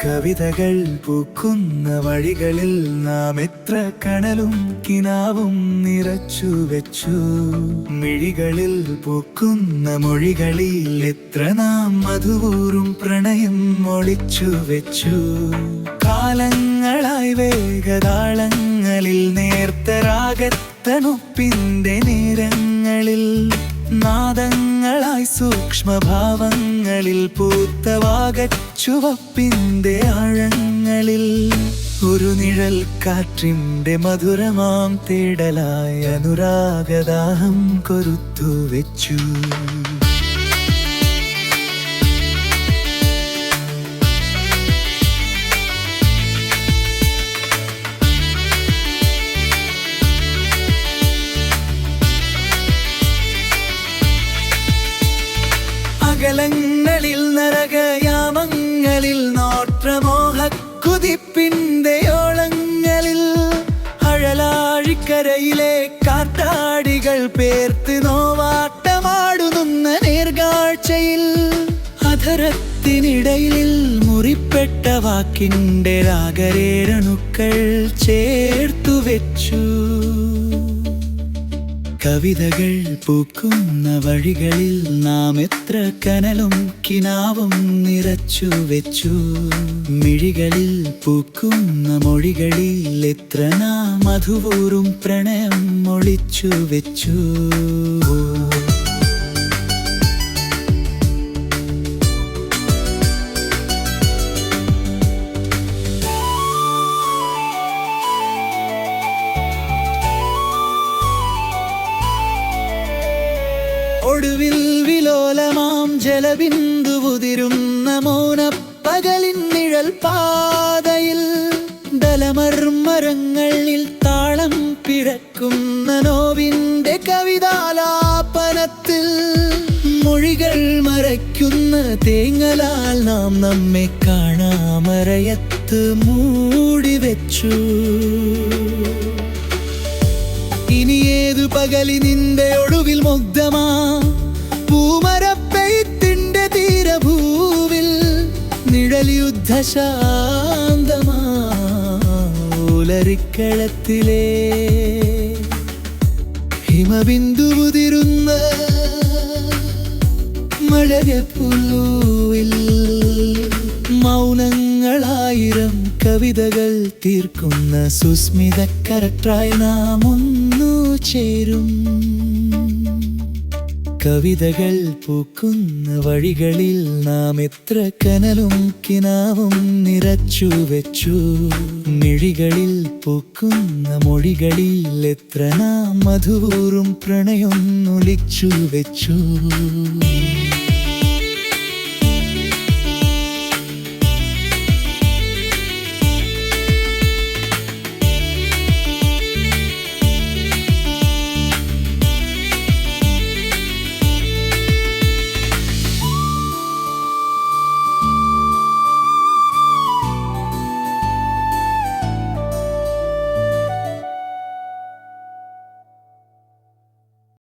കവിതകൾ പൂക്കുന്ന വഴികളിൽ നാം എത്ര കനലും കിനാവും നിറച്ചു വെച്ചു. മിഴികളിൽ പൂക്കുന്ന മൊഴികളിൽ എത്ര നാം മധുവൂറും പ്രണയം ഒളിച്ചു വെച്ചു. കാലങ്ങളായി വേഗതാളങ്ങളിൽ നേർത്ത രാഗത്തണുപ്പിന്റെ നേരങ്ങളിൽ നാദങ്ങളായി സൂക്ഷ്മഭാവങ്ങളിൽ പൂത്തവാകച്ചുവപ്പിന്റെ ആഴങ്ങളിൽ ഒരു നിഴൽ കാറ്റിന്റെ മധുരമാം തേടലായി അനുരാഗദാഹം കൊരുത്തു വെച്ചു. അകലങ്ങളിൽ നരകയാമങ്ങളിൽ നോട്ടമോഹക്കുതിപ്പിന്റെ ഓളങ്ങളിൽ അഴലാഴിക്കരയിലെ കാറ്റാടികൾ പേർത്ത് നോവാട്ടമാടുന്ന നേർകാഴ്ചയിൽ അധരത്തിനിടയിൽ മുറിപ്പെട്ട വാക്കിന്റെ രാഗരേരണുക്കൾ ചേർത്തു വെച്ചു. കവിതകൾ പൂക്കുന്ന വഴികളിൽ നാം എത്ര കനലും കിനാവും നിറച്ചു വെച്ചു. മിഴികളിൽ പൂക്കുന്ന മൊഴികളിൽ എത്ര നാം മധുവൂറും പ്രണയം ഒളിച്ചു വെച്ചു. ഒടുവിൽ വിലോലമാം ജലബിന്ദുവുതിരുന്ന മൗനപ്പകലിൻ നിഴൽ പാതയിൽ ദലമർമരങ്ങളിൽ താളം പിഴക്കുന്ന നോവിന്റെ കവിതാലാപനത്തിൽ മൊഴികൾ മറയ്ക്കുന്ന തേങ്ങലാൽ നാം നമ്മെ കാണാമറയത്ത് മൂടിവെച്ചു. ഇനി ഏതു പകലി നിന്റെ ഒടുവിൽ മുഗ്ധമാ പൂമരപ്പെയ്ത്തിന്റെ തീരഭൂവിൽ നിഴൽ യുദ്ധശാന്തമാ ഉലരിക്കളത്തിലെ ഹിമബിന്ദുവുതിരുന്ന മഴകപ്പുല്ലുവിൽ മൗനങ്ങളായിരം കവിതകൾ തീർക്കുന്ന സുസ്മിതക്കരറ്റായി നാം ഒന്നു ചേരും. കവിതകൾ പൂക്കുന്ന വഴികളിൽ നാം എത്ര കനലും കിനാവും നിറച്ചു വെച്ചു. മിഴികളിൽ പൂക്കുന്ന മൊഴികളിൽ എത്ര നാം മധുവൂറും പ്രണയം ഒളിച്ചു വെച്ചു.